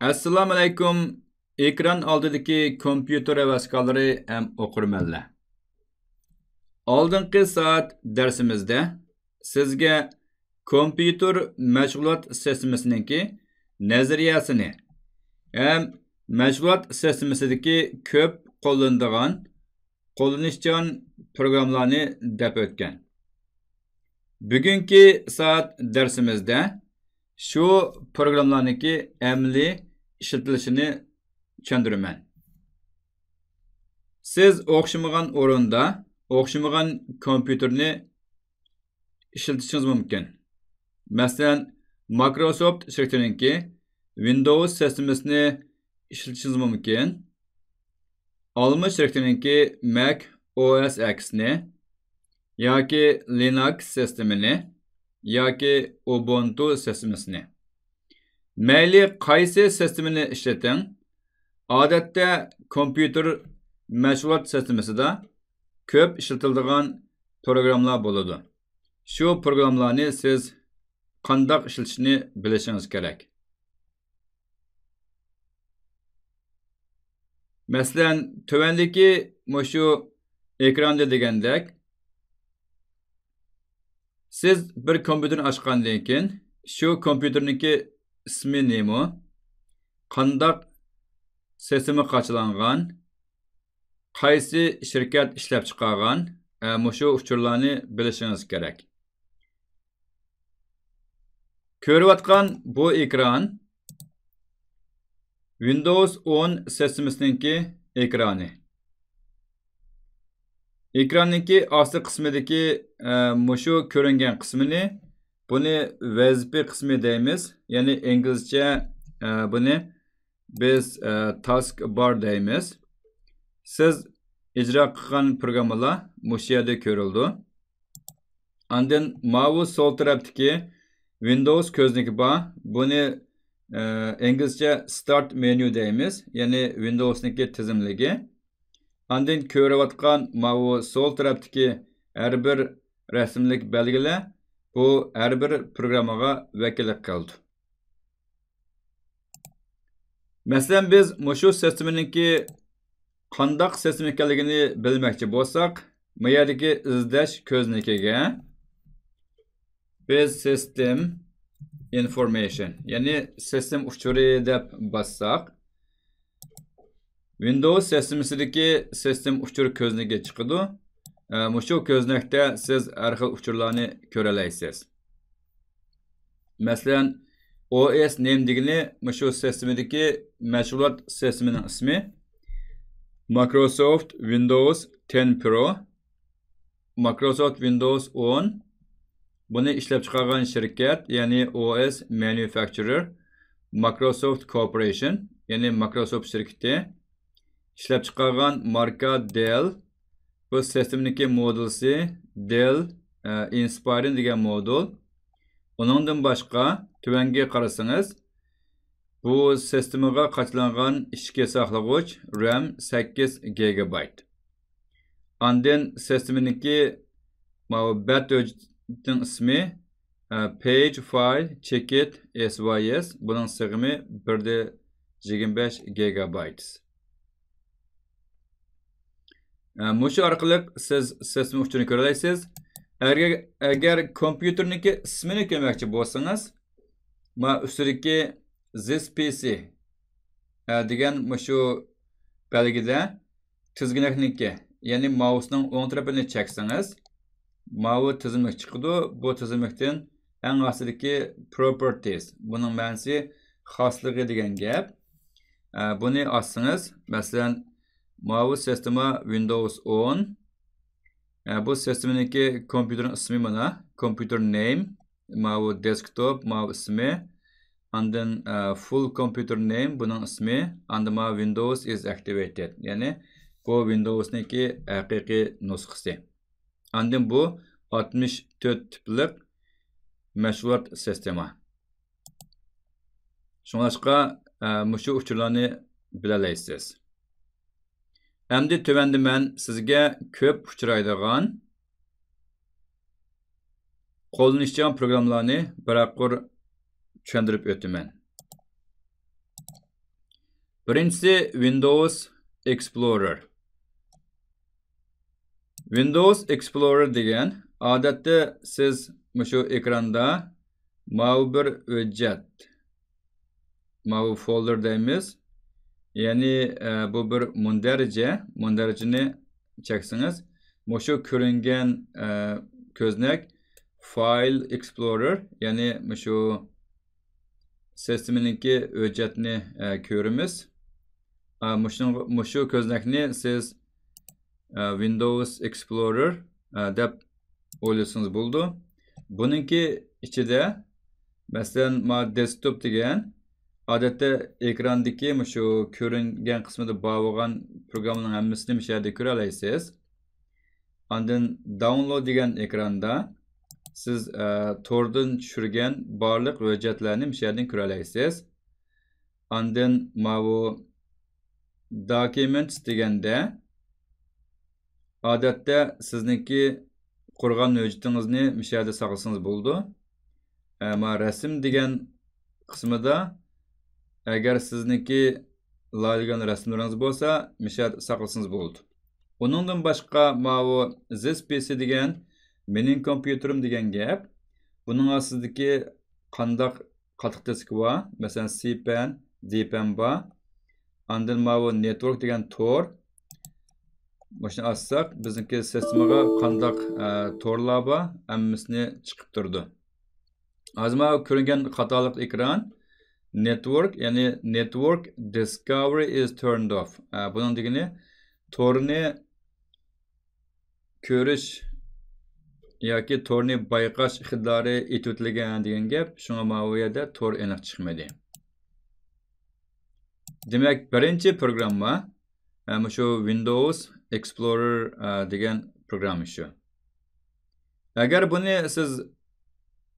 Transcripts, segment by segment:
Assalomu alaykum. Ekran oldidagi kompyuter havaskorlari ham o'qirmanlar. Oldingi soat darsimizda sizga kompyuter mashg'ulot sistemasiningki nazariyasini ham mashg'ulot sistemasidagi ko'p qo'llanadigan qo'llanishchan programmalarni deb o'tgan. Bugungi soat darsimizda şu programlarniki əmli işletilişini çöndürmən. Siz oxşamagan orunda, oxşamagan kompüterini işletişiniz mümkün. Məsələn, Microsoft şirkətininki Windows sistemasını işletişiniz mümkün. Alma şirkətininki Mac OS X'ni, yoki Linux sistemini, yoki Ubuntu sistemasini. Mayli qaysi sistemini ishlating, odatda kompyuter mashg'ulot sistemasida ko'p ishlatiladigan programmalar bo'ladi. Shu programmalarni siz qanday ishlatishni bilishingiz kerak. Masalan, tuvandagi shu ekranda degandek, siz bir kompüterni ochgandan keyin shu kompyuterniki ismi nima, qandaq sistema qachilangan, qaysi shirkat ishlab chiqargan, shu uchurlarni bilishingiz kerak. Ko'rayotgan bu ekran Windows 10 sistemasiningki ekrani. Ekranninki asli qismidagi shu ko'ringan qismini buni vazifa qismi deymiz. Ya'ni inglizcha buni biz task bar deymiz. Siz ijro qilgan programmalar shu yerda ko'rildi. Ondan mavi sol tarafdagi Windows ko'zniki bor. Buni inglizcha start menu deymiz. Ya'ni Windows'niki tizimligi. Ondan ko'rayotgan mavi sol tarafdagi har bir rasmlik belgilar bu har bir programmaga vakillik qildi. Masalan, biz shu sistemaningki qandaq sistema ekanligini bilmoqchi bo'lsak, bu yerdagi izlash ko'znikiga biz system information, ya'ni sistem uchuri deb bassak, Windows sistemasidagi sistem uchur ko'znikiga chiqadi. Shu ko'znakda siz har xil uchurlarni ko'ra olasiz. Masalan, OS name degani shu sistemadagi mashg'ulot sistemasining ismi Microsoft Windows 10 Pro, Microsoft Windows 10. Buni ishlab chiqargan shirkat, ya'ni OS Manufacturer, Microsoft Corporation, ya'ni Microsoft shirkati. İşlab chiqargan marka Dell. Bu sistemaniki modulsi Dell Inspiron degan modul. Uningdan boshqa tuvanga qarasangiz, bu sistemaga qachilangan ichki saqlag'ich RAM 8 GB. Ondan sistemaniki batchning ismi Page File Checkit SYS. Buning sig'imi 1.25 GB. Shu orqali siz sistema uchini ko'ra olasiz. Agar kompyuterniki ismini ko'rmoqchi bo'lsangiz, ustidagi this PC degan shu belgida tizginakniki, ya'ni mousening o'ng tarafini cheksangiz, mouse tizimlik chiqadi. Bu tizimlikdan eng ostidagi properties, buning ma'nosi xosligi degan gap. Buni olsangiz, masalan, mavi sistema Windows 10. Bu sistemaniki kompüterin ismi mana. Computer name. Mavi desktop. Mavi ismi. And then full computer name. Bunun ismi. And then Windows is activated. Yani bu Windows'niki haqiqiy nusxasi. And then bu 64 tiplik mashg'ulot sistema. Shunga shu uchurlarni bilalaysiz. Endi tövəndə mən sizə köp uçuraydigan qo'llanishchan programlarni bir aqır tushuntirib o'taman. Birinchisi Windows Explorer. Windows Explorer degan odatda siz shu ekranda mau bir hujjat, mau folder deymiz. Ya'ni bu bir mundarjani cheksiniz. Shu ko'ringan ko'znak File Explorer, ya'ni shu sisteminiki hujjatni ko'ramiz. Shu ko'znakni siz Windows Explorer deb o'ylasangiz bo'ldi. Buningki ichida masalan desktop degan odatda ekrandagi shu ko'ringan qismida bor bo'lgan programmaning hammasini shu yerda ko'ra olasiz. Ondan download degan ekranda siz tordan tushirgan barliq hujjatlarni shu yerdan ko'ra olasiz. Ondan bu documents deganda odatda sizniki qurgan hujjatingizni shu yerda saqlasangiz bo'ldi. Rasm degan qismida agar sizniki laylagan rasmlaringiz bo'lsa, shu yerda saqlasangiz bo'ldi. Uningdan boshqa bu this PC degan mening kompyuterim degan gap. Buning ostidagi qandaq qattiq disk bor, masalan CPAN, DPAN bor. Ondan bu network degan tor. Başını açsak, bizniki sistemaga qandaq torlar bor, hammasini chiqib turdi. Hozir ko'ringan qatorliq ekran network, ya'ni network discovery is turned off. Buning degani torni ko'rish yoki torni bayqash ixtiyori etilgan degan gap. Shunga bu yerda tor aniq chiqmadi. Demak, birinchi programma shu Windows Explorer degan program shu. Agar buni siz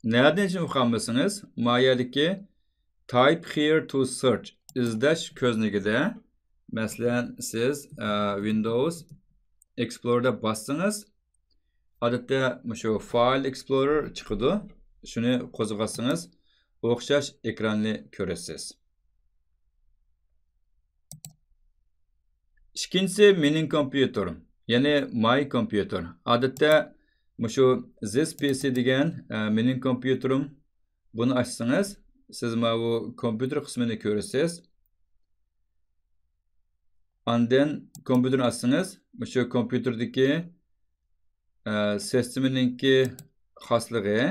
nereden için o'qimasangiz, bu yerdagi type here to search izlash ko'znagida masalan siz Windows Explorer'da bassangiz, odatda shu File Explorer chiqadi. Shuni qo'zg'atsangiz, o'xshash ekranni ko'rasiz. İkincisi mening kompyuterim, ya'ni my computer. Odatda shu this PC degan mening kompyuterim, buni ochsangiz, siz bu kompyuter qismini ko'rasiz. Ondan kompyuterni ochsangiz, shu kompyuterdagi sisteminingki xosligi,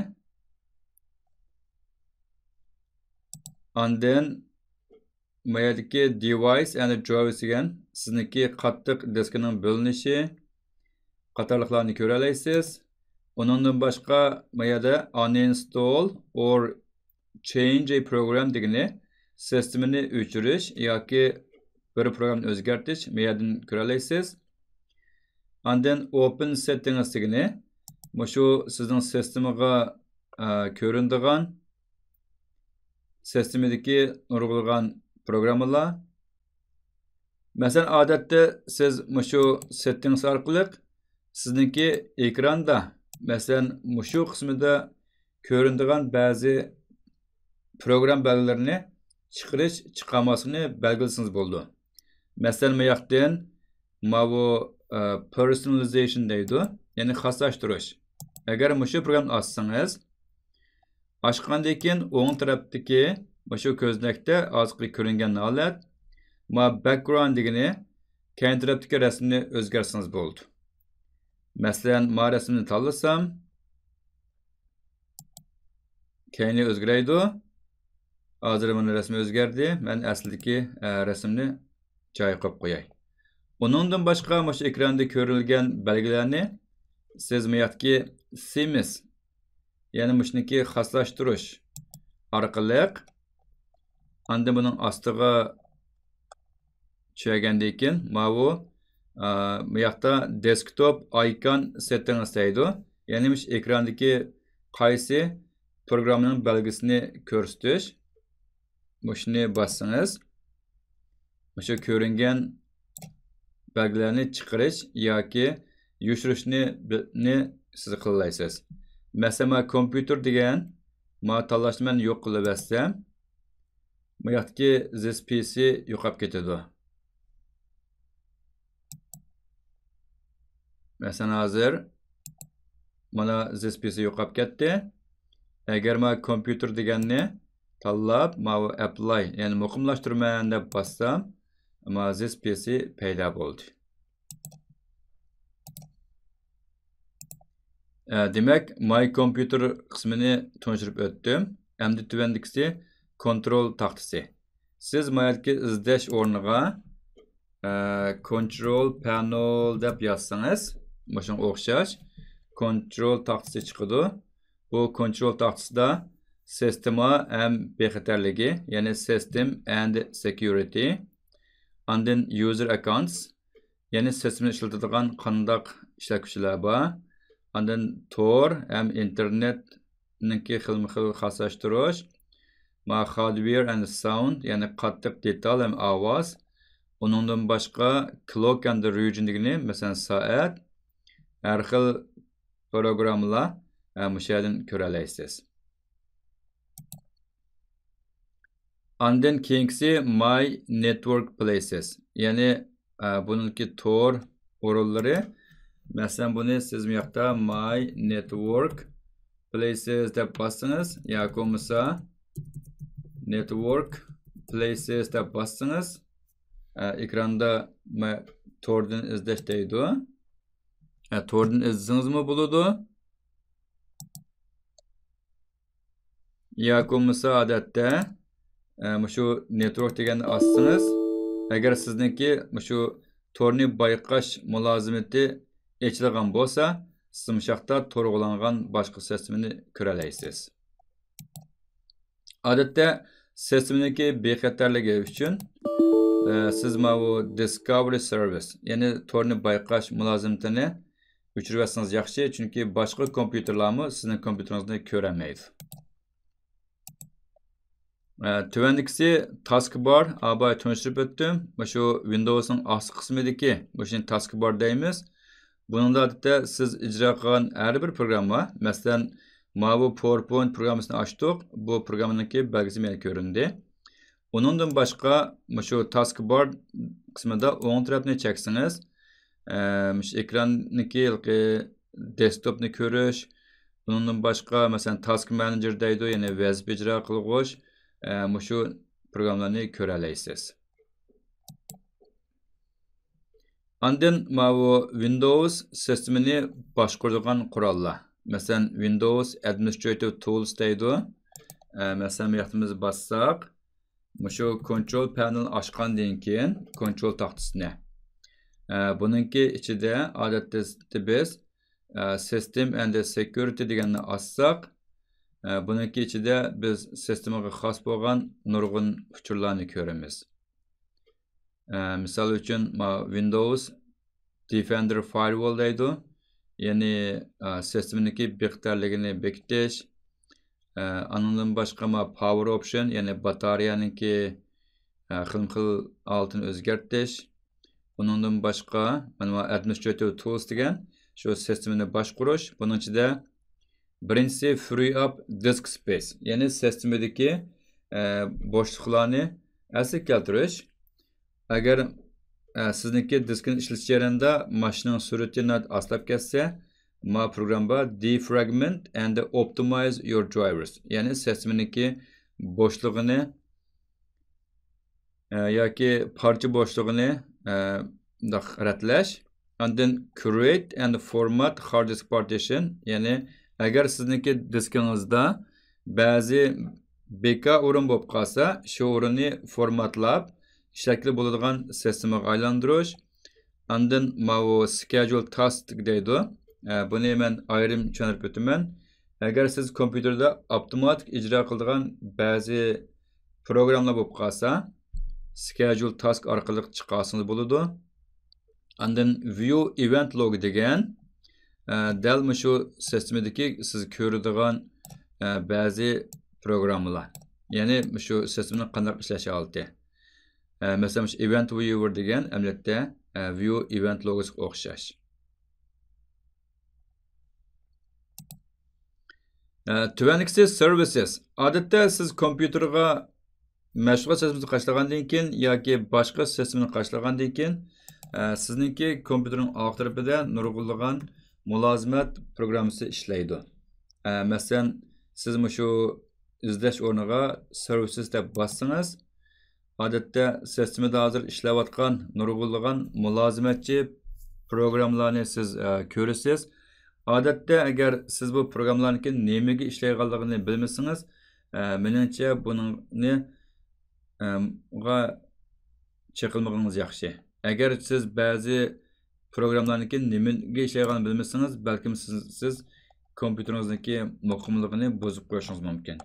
ondan mayadagi device and drivers degan sizniki qattiq diskining bo'linishi qatorliqlarni ko'ra olasiz. Uningdan boshqa mayada uninstall or change a program degani sistemini o'chirish yoki bir programni o'zgartirish mayadan ko'ra olasiz. Ondan open settings degani shu sizning sistemaga ko'rinadigan sistemidagi nurg'ulg'an programmalar. Masalan, odatda siz shu settings orqali sizniki ekranda masalan shu qismida ko'rinadigan ba'zi program belgilarini chiqarish, chiqarmasligini belgilasangiz bo'ldi. Masalan, bu yoqdan bu personalization deydi, ya'ni xoslashtirish. Agar shu programni ochsangiz, ochgandan keyin o'ng tarafdagi shu ko'znakda hozirgi ko'ringan holat background degani keyin tarafdagi rasmni o'zgarsangiz bo'ldi. Masalan, rasmni tanlasam, keyin o'zgaraydi. Hozir mana rasmi o'zgardi. Men aslidagi rasmni joyiga qo'yib qo'yay. Uningdan boshqa shu ekranda ko'rilgan belgilarni siz bu yoqdagi semis, ya'ni shuniki xoslashtirish orqali anda buning ostiga tushagandan keyin bu yoqda desktop icon settings deydi. Ya'ni shu ekrandagi qaysi programning belgisini ko'rsatish. Shuni bassangiz, shu ko'ringan belgilarni chiqarish yoki yoshirishni siz qilaysiz. Masalan, kompyuter degan tanlashni men yo'q qilib bersam, Bu yoqdagi this PC yo'qolib ketadi. Masalan, hozir mana this PC yo'qolib ketdi. Agar men kompyuter deganni tanlab, men apply, ya'ni muqimlashtirman deb bassam, men this PC paydo bo'ldi. Demak, my computer qismini tushuntirib o'tdim. Endi tuvandikisi control taxtasi. Siz mayatki izlash o'rniga control panel deb yozsangiz, shunga o'xshash control taxtasi chiqadi. Bu control taxtasida sistema ham bexatarligi, ya'ni system and security, andin user accounts, ya'ni sistemni ishlatadigan qandaq ishlatuvchilar bor, andin tor ham internetniki xilma-xil xoslashtirish, hardware and sound, ya'ni qattiq detal ham ovoz, uningdan boshqa clock and region degani, masalan soat, har xil programmalar müşahidin köreləysiniz. Andın keyingisi my network places. Yani bununki tor orulları. Mesela bunu siz mi yoqda my network places deb bassınız. Yoki bo'lmasa network places deb bassınız. Ekranda tordan izlash deydi. Tordan izlasangiz mi bo'ladi? Yoki bo'lmasa odatda shu network deganni assınız. Agar sizniki shu torni bayqash mulozimati echilgan bo'lsa, siz mushaqda to'rg'ulangan boshqa sistemni ko'ralaysiz. Odatda sistemniki bexatarligi uchun siz bu discovery service, ya'ni torni bayqash mulozimatini o'chirsangiz yaxshi, chunki boshqa kompyuterlarmi sizning kompyuteringizni ko'ramaydi. Tuvandikisi taskbar, abay tushuntirib o'tdim. Shu Windows'ning asli qismidagi, shuni taskbar deymiz. Buningda odatda siz ijro qilgan har bir programma, masalan, bu PowerPoint programmasini ochdik. Bu programmaniki belgisi menga ko'rindi. Uningdan boshqa shu taskbar qismida o'ng tarafni cheksangiz, ekranniki desktopni ko'rish, uningdan boshqa masalan task manager deydi, ya'ni vazifa ijro qilg'ish, shu programlarni ko'ralaysiz. Andin bu Windows sistemini boshqaradigan qurollar. Masalan, Windows Administrative Tools deydi. Masalan, bu yoqda biz bassak, shu control panel ochgandan keyin control taxtasini. Buningki ichida odatda biz system and security deganni assak, buningki ichida biz sistemaga xos bo'lgan nurg'un uchurlarni ko'ramiz. Misal uchun Windows Defender Firewall deydi. Ya'ni sisteminiki bexatarligini bekitish. Anundan boshqa Power Option, ya'ni batareyaniki xil-xil altini o'zgartirish. Bundan boshqa Administrative Tools degan shu sistemini boshqarish. Buning ichida birinchisi free up disk space, ya'ni sistemidagi bo'shliqlarni asli keltirish. Agar sizniki diskini ishlatish jarayonida mashinaning suratini aslab ketsa, programda defragment and optimize your drivers, ya'ni sisteminiki bo'shlig'ini yoki parcha bo'shlig'ini ratlash, and then create and format hard disk partition, ya'ni agar sizniki diskingizda ba'zi beka o'rin bo'lib qolsa, shu o'rinni formatlab shakli bo'ladigan sistemaga aylantirish. Andin schedule task deydi. Buni men ayrim tushuntirib o'taman. Agar siz kompyuterda avtomatik ijro qiladigan ba'zi programlar bo'lib qolsa, schedule task orqali chiqarsangiz bo'ladi. Andin view event log degan dal shu sistemdagi siz ko'radigan ba'zi programmalar. Ya'ni shu sistemning qanday ishlashi holati. Mesela event viewer degan amaliyotda view event logiga o'xshash. Tuvandikisi services. Odatda siz kompyuterga mashg'ulot sesimizni qashlagandan keyin yoki boshqa sesimizni qashlagandan keyin sizningki kompyuterning old tarafida nurg'unlagan mulozimat programmasi ishlaydi. Masalan, siz shu izlash o'rniga services deb bossangiz, odatda sistemada hozir ishlayotgan nurg'unlagan mulozimatchi programmalarni siz ko'rasiz. Odatda agar siz bu programmalarning nimaga ishlayotganligini bilmasangiz, menimcha buningni chaqilmagingiz yaxshi. Agar siz ba'zi programmalarning nimaga ishlayotganini bilmasangiz, balkim siz kompyuteringizdagi muqimligini buzib qo'yishingiz mumkin.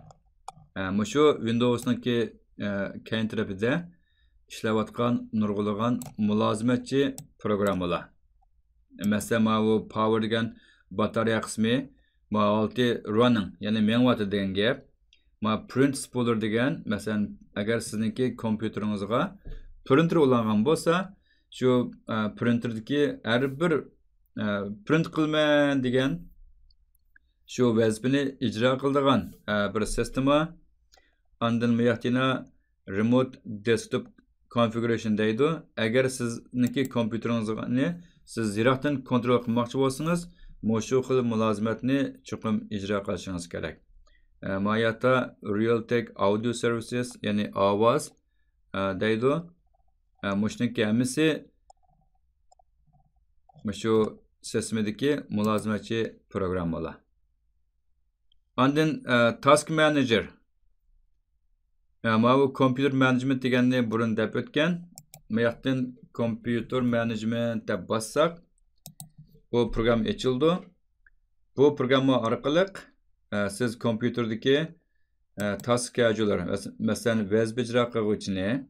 Shu Windows'ningki keyin tarafida ishlayotgan nurg'unlagan mulozimatchi programmalar. Masalan, bu power degan batareya qismi, altı running, ya'ni menvati degan gap. Print spoiler degan, masalan, agar sizningki kompyuteringizga printer ulangan bo'lsa, shu printerdagi har bir print qilma degan shu vazifani ijro qiladigan bir sistema. Ondan buyoqda remote desktop configuration deydi. Agar sizningki kompyuteringizni siz yiroqdan kontrol qilmoqchi bo'lsangiz, shu xil mulozimatni chuqur ijro qilishingiz kerak. Mayata Realtek Audio Services, ya'ni ovoz deydi. Mushniki hammasi shu sistemdagi mulozimatchi programmalar. Ondan Task Manager. Bu Computer Management deganni burun deb o'tgan. Bu yoqdan Computer Management deb bossak, bu program ochildi. Bu programma orqali siz kompyuterdagi task scheduler, masalan, vazif ijro qiluvchini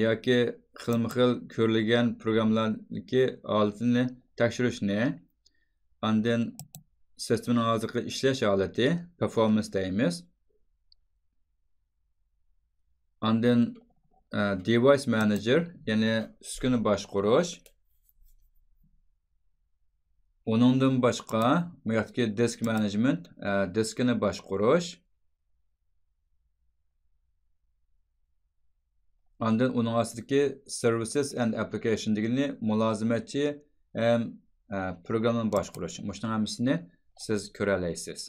yoki xilma-xil ko'rilgan programmalarning holatini tekshirishni, ondan sistemning hozirgi ishlash holati, performance deymiz. Ondan device manager, ya'ni uskuna boshqarish. Onundan boshqa bu yoqdagi disk management, diskini boshqarish. Ondan uning ostidagi services and application degani mulozimatchi ham programmani boshqarish. Buning hammasini siz ko'ra olasiz.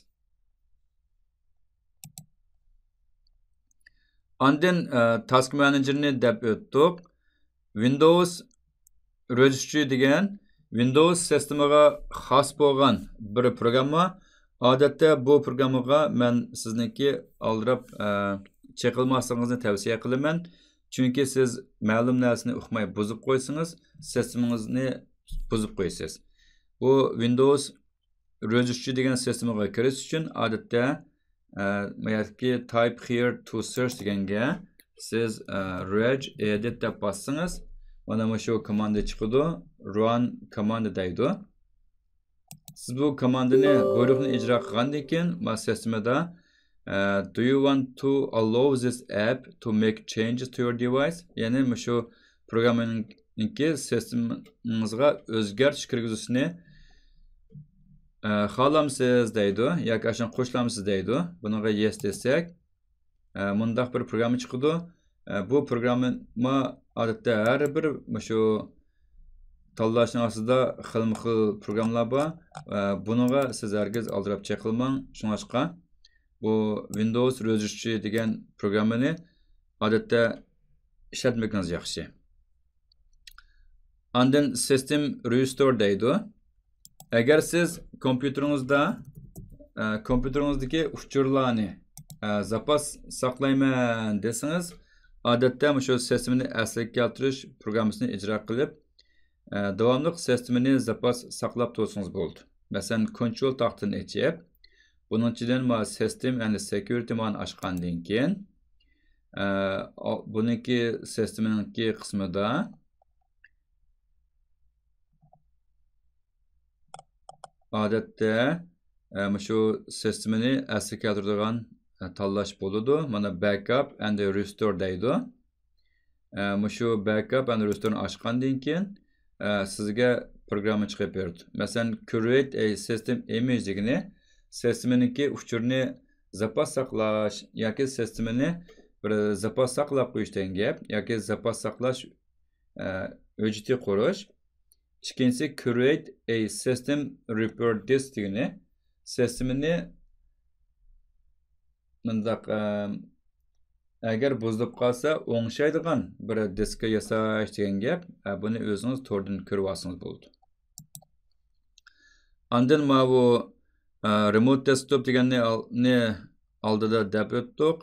Ondan task managerni deb o'tdik. Windows registry degan Windows sistemaga xos bo'lgan bir programma. Odatda bu programmaga men sizniki oldirab chaqilmasligingizni tavsiya qilaman. Chunki siz ma'lum narsani o'qimay buzib qo'ysangiz, sistemingizni buzib qo'yasiz. Bu Windows registry degan sistemaga kirish uchun odatda mayaki type here to search deganga siz reg edit deb bossangiz, mana shu komanda chiqadi, run komanda deydi. Siz bu komandani buyruqni ijro qilgandan keyin sistemada do you want to allow this app to make changes to your device? Ya'ni shu programmangki sistemingizga o'zgartirish kirgizishni xohlamsiz deydi, yoki ashun qo'shilamsiz deydi. Bunga yes desak, bundaq bir programma chiqadi. Bu programma odatda har bir shu tanlashning ostida xilma-xil programmalar bor. Bunga siz hargiz aldirab chaqilmang. Shuningcha bu Windows Registry degan programmani odatda ishlatmagingiz yaxshi. Ondan System Restore deydi. Agar siz kompyuteringizdagi uchurlarni zapas saqlayman desangiz, odatda shu sistemni asliga keltirish programmasini ijro qilib, davomli sistemni zapas saqlab tursangiz bo'ldi. Masalan, control taxtini ochib, buning ichidan system and security mani ochgandan keyin, buniki sistemning qismida odatda shu sistemni asliga keltiradigan tanlash bo'ladi. Mana backup and restore deydi. Shu backup and restore'ni ochgandan keyin sizga programma chiqib berdi. Masalan, create a system image degani sistemningki uchurni zapas saqlash yoki sistemni bir zapas saqlab qo'yish degan gap yoki zapas saqlash hujjati qurish. Ikkinchisi create a system repair disk degani sistemini mundaq agar buzilib qolsa o'ngshaydigan bir diskka yasash degan gap. Buni o'zingiz to'rdan ko'rib olsangiz bo'ldi. Ondan mana bu remote desktop deganni oldida deb o'tdik.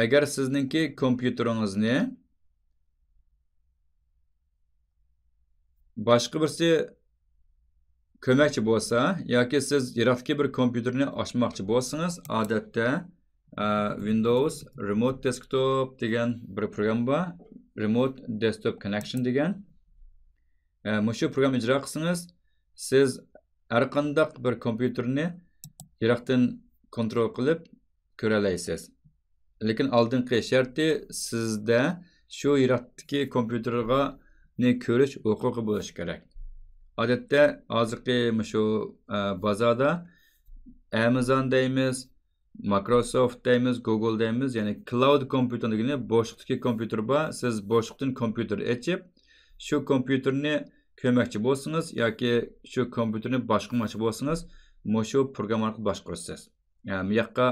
Agar sizningki kompyuteringizni boshqa birisi ko'makchi bo'lsa yoki siz yiroqdagi bir kompyuterni ochmoqchi bo'lsangiz, odatda Windows Remote Desktop degan bir program bor. Remote Desktop Connection degan. Shu program ijro qilsangiz, siz har qanday bir kompyuterni yiroqdan kontrol qilib ko'ra olasiz. Lekin oldingi sharti sizda shu yiroqdagi kompyuterga ko'rish huquqi bo'lishi kerak. Odatda hozirgi shu bozorda Amazon deymiz, Microsoft deymiz, Google deymiz, ya'ni cloud kompyuter degani bo'shliqdagi kompyuter bor. Siz bo'shliqdan kompyuter ochib, shu kompyuterni ko'makchi bo'lsangiz yoki shu kompyuterni boshqarmoqchi bo'lsangiz, shu program orqali boshqarasiz. Ya'ni bu yoqqa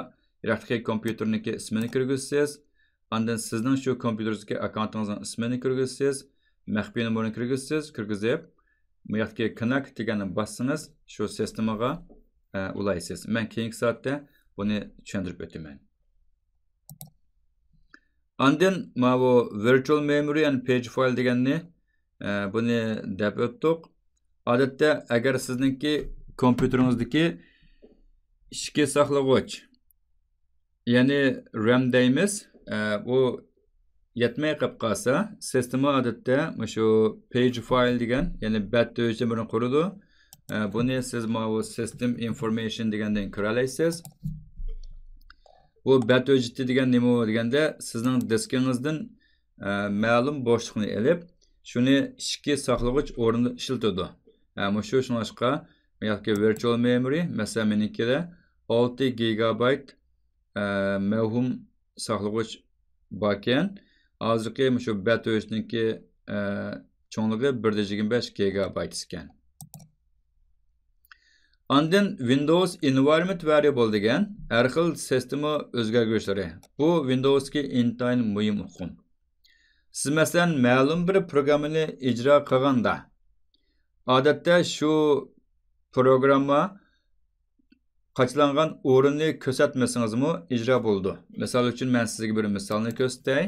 yiroqdagi kompyuterniki ismini kirgizasiz, ondan sizning shu kompyuteringizga akkauntingizning ismini kirgizasiz, maxfiy nomerini kirgizib, bu yoqdagi connect deganni bossangiz, shu sistemaga ulaysiz. Men keyingi soatda buni tushuntirib o'taman. Ondan mana bu virtual memory and page file deganni buni deb o'tdik. Odatda agar sizningki kompyuteringizdagi ichki saqlag'ich, ya'ni RAM deymiz, bu yetmay qolib qolsa, sistema odatda shu page file degan, ya'ni bat hujjatini quradi. Buni siz mana bu system information degandan ko'ra olasiz. Bu bat hujjati degan nima deganda, sizning diskingizdan ma'lum bo'shliqni olib, shuni ichki saqlag'ich o'rnida ishlatadi. Shuningdek, yoki virtual memory, masalan, menikida 6 GB mavhum saqlag'ich bor ekan. Hozirgi shu bat hujjatniki cho'ngligi 1.25 GB ekan. Ondan Windows Environment Variable degan har xil sistema o'zgartiruvchilari. Bu Windows'ga intayin muhim uqum. Siz masalan ma'lum bir programmani ijro qilganda, odatda shu programma qaçlangan o'rinni ko'rsatmasangizmi ijro bo'ldi. Misol uchun men sizga bir misolni ko'rsatay.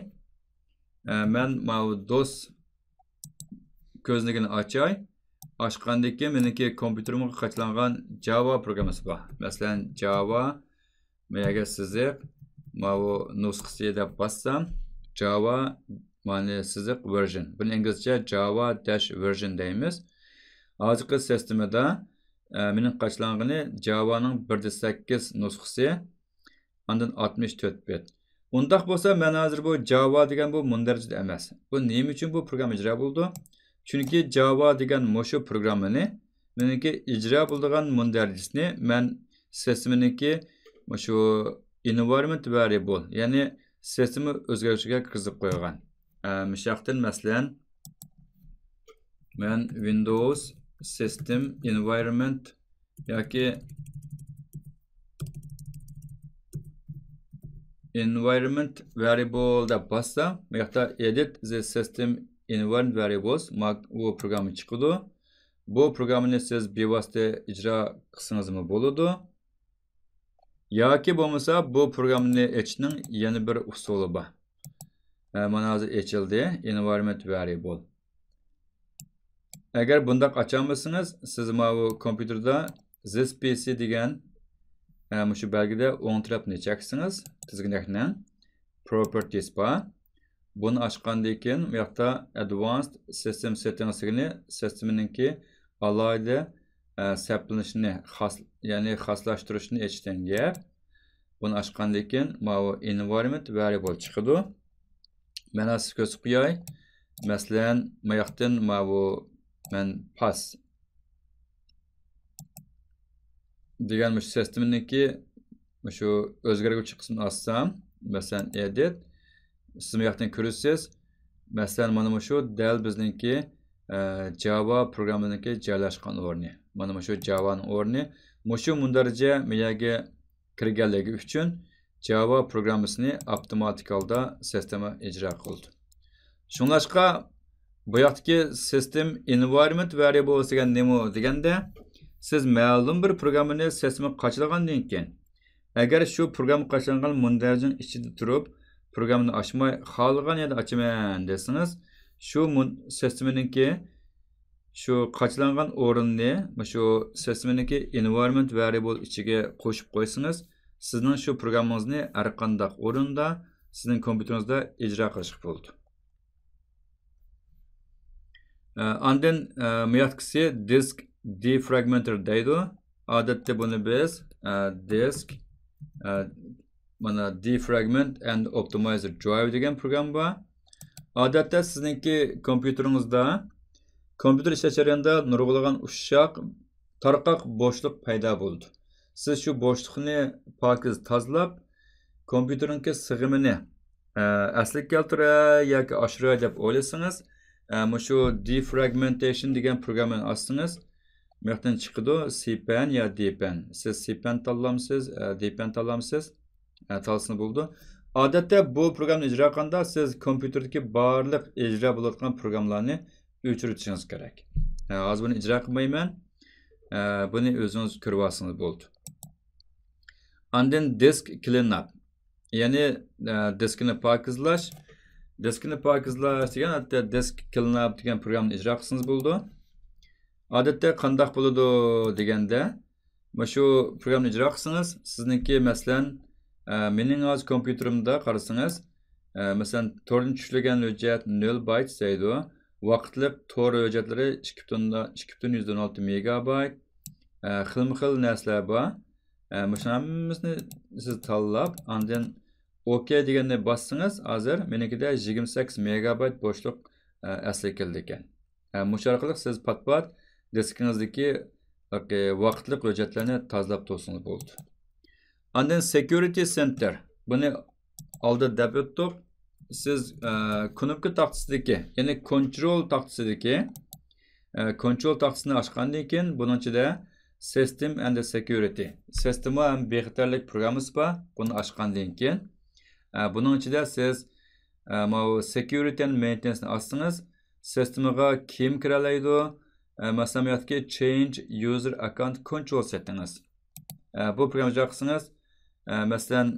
Men Windows ko'zligini ochay. Ochgandan keyin meniki kompyuterimga qaçlangan Java programmasi bor. Masalan Java, agar siziq bu nusxasi deb bossam, Java ma'ni siziq version. Buni inglizcha Java-version deymiz. Hozirgi sistemada mening qaçlangani Java'ning 1.8 nusxasi, ondan 64 bit. Undaq bo'lsa, men hozir bu Java degan bu mundarjida emas. Bu nima uchun bu program ijro bo'ldi? Chunki Java degan shu programmani meniki ijro bo'lgan mundarjisini men sisteminiki shu environment variable, ya'ni sistema o'zgarishga kiritib qo'ygan. Mishaqdan masalan men Windows System Environment yoki Environment Variable deb bossam, bu yoqda Edit the System Environment Variables bu programı chiqadi. Bu programni siz bevosita ijro qilsangizmi bo'ladi. Yoki bo'lmasa bu programni ochishning yana bir usuli bor. Mana hozir ochildi Environment Variable. Agar bundaq ocholmasangiz, siz mana bu kompyuterda this PC degan shu belgida o'ng tarafni cheksiniz, tizginakni Properties bor. Bunu açqandan keyin bu yoqda Advanced System Settings'ini sisteminingki alayda saplanishini, ya'ni xoslashtirishni ochishdan gap. Bunu açqandan keyin mana bu Environment Variable chiqadi. Mana siz ko'rsatib qo'yay. Masalan, bu yoqdan mana bu men pass degan sisteminingki shu o'zgaruvchi qismini olsam, Masalan, edit. Siz bu yoqdan ko'rasiz. Masalan, mana shu dal bizningki Java programminiki joylashgan o'rni. Mana shu Javaning o'rni. Mushu mundarja miyaga kirganligi uchun Java programmasini avtomatik holda sistema ijro qildi. Shunlashqa bu yoqdagi system environment variable degan nima deganda siz ma'lum bir programmani sistema qachilagandan keyin agar shu program qachilangan mundarjaning ichida turib programni açmay xalgan ya da açmayman desiniz şu sisteminiki şu qachilangan o'rinni şu sisteminiki environment variable ichiga qo'shib qo'ysangiz sizning shu programmangizni har qanday o'rinda sizning kompyuteringizda ijro qilish bo'ldi. Ondan miyatqisi disk defragmenter deydi. Odatda buni biz disk mana defragment and optimizer drive degan program bor. Odatda sizningki kompyuteringizda kompyuter ishlash jarayonida nurg'ulagan ushshaq tarqoq bo'shliq paydo bo'ldi. Siz shu bo'shliqni pokiz tozalab kompyuteringiz sig'imini asliga keltiray yoki oshiray deb o'ylasangiz, shu defragmentation degan programni ochsangiz, bu yerdan chiqadi cpan yo dpan. Siz cpan tanlamsiz, dpan tanlamsiz. Talsın buldu. Odatda bu programni ijro qilganda siz kompyuterdagi barliq ijro bo'layotgan programlarni o'chirishingiz kerak. Hozir buni ijro qilmayman. Buni o'zingiz ko'rib olsangiz bo'ldi. Ondan disk cleanup. Ya'ni diskni pokizlash. Diskni pokizlash degan hatto disk cleanup degan programni ijro qilsangiz bo'ldi. Odatda qanday bo'ladi deganda, shu programni ijro qilsangiz, sizningki masalan mening hozir kompyuterimda qarasangiz, masalan tordan tushirilgan hujjat 0 byte deydi. Vaqtliq tor hujjatlari 2.16 megabayt. Xilma-xil narsalar bor. Hammasini siz tanlab, ondan OK deganni bossangiz, hozir menikida 28 megabayt bo'shliq asli keldi ekan. Mush orqali siz pat-pat diskingizdagi vaqtliq hujjatlarni tozalab to'sangiz bo'ldi. Ondan security center. Buni oldi deb o'tdik. Siz knopka taqtisidagi, ya'ni control taqtisidagi control taqtisini ochgandan keyin buning ichida system and security. Sistema ham bexatarlik programmasi bor. Buni ochgandan keyin buning ichida siz security and maintenance ni ochsangiz, sistemaga kim kira oladi? Masalan, yoki change user account control settings. Bu programni ijro qilsangiz, masalan,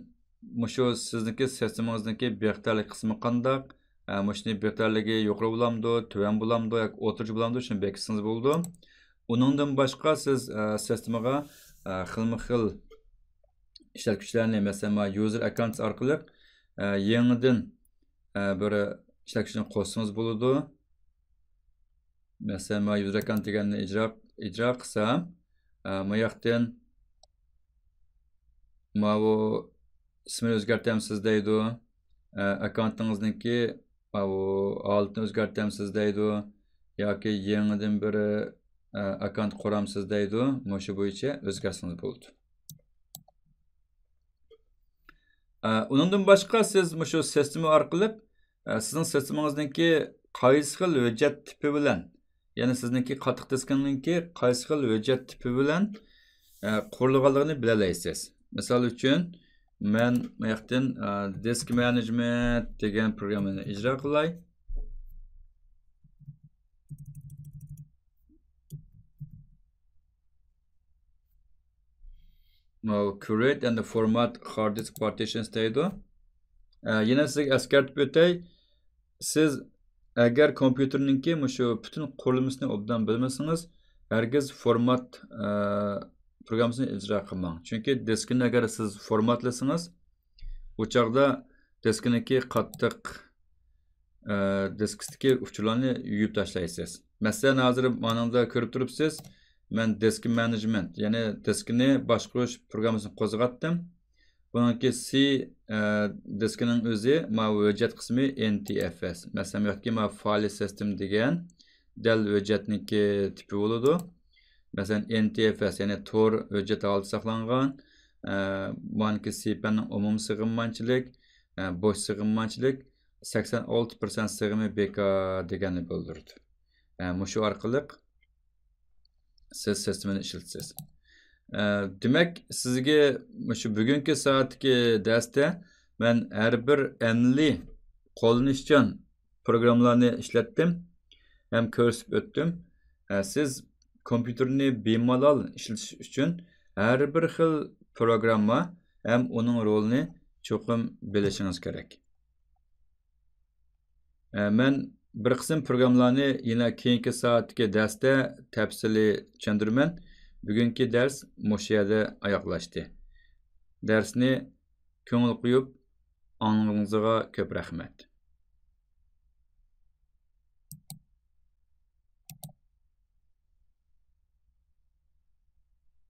shu sizniki sistemangizniki bexatarlik qismi qanday, shuni bexatarligi yuqori bo'lamdi, tuvan bo'lamdi yoki o'rtacha bo'lamdi, shuni bekitsangiz bo'ldi. Uningdan boshqa siz sistemaga xilma-xil ishlatgichlarni, masalan, user account orqali yangidan bir ishlatgichni qo'shsangiz bo'ladi. Masalan, user account deganni ijro qilsam, bu yoqdan bu ismini o'zgartiramiz deydi. Akkauntingizniki altini o'zgartiramiz deydi. Yoki yangidan bir akkaunt quramiz deydi. Shu bo'yicha o'zgarsangiz bo'ldi. Undan boshqa siz shu sistema orqali sizning sistemangizniki qaysi xil hujjat tipi bilan, ya'ni sizniki qattiq diskingniki qaysi xil hujjat tipi bilan qurilganligini bila olasiz. Misol uchun, men bu yerdan disk management degan programni ijro qilay. Create and format hard disk partitions deydi. Yana sizga eskartib o'tay, siz agar kompyuterningki shu butun qurilmasini obdan bilmasangiz, hargiz format programmasini ijro qilmang. Chunki diskni agar siz formatlasangiz, u chaqda diskniki qattiq diskdagi uchurlarni yuvib tashlaysiz. Masalan, hozir meningda ko'rib turibsiz, men disk management, ya'ni diskni boshqarish programmasini qo'zg'atdim. Buningki C diskining o'zi hujjat qismi NTFS. Masalan, yoki file system degan dal hujjatniki tipi bo'ladi. Masalan, NTFS, ya'ni tor hujjat holida saqlangan, buningki cpanning umumiy sig'inmanchilik, boş sig'inmanchilik 86% sig'imi bekor deganni bildirdi. Mushu orqali siz sistemani ishlatasiz. Demak, sizga shu bugungi soatdagi darsda men har bir anli qo'llanishchan programmalarni ishlatdim, ham ko'rsatib o'tdim. Siz kompyuterni bemalol ishlatish uchun har bir xil programma ham uning rolini cho'qim bilishingiz kerak. Men bir qism programmalarni yana keyingi soatdagi darsda tafsili tushuntiraman. Bugungi dars mushu yerda oyoqlashdi. Darsni ko'ngil qo'yib anglag'ingizga ko'p rahmat.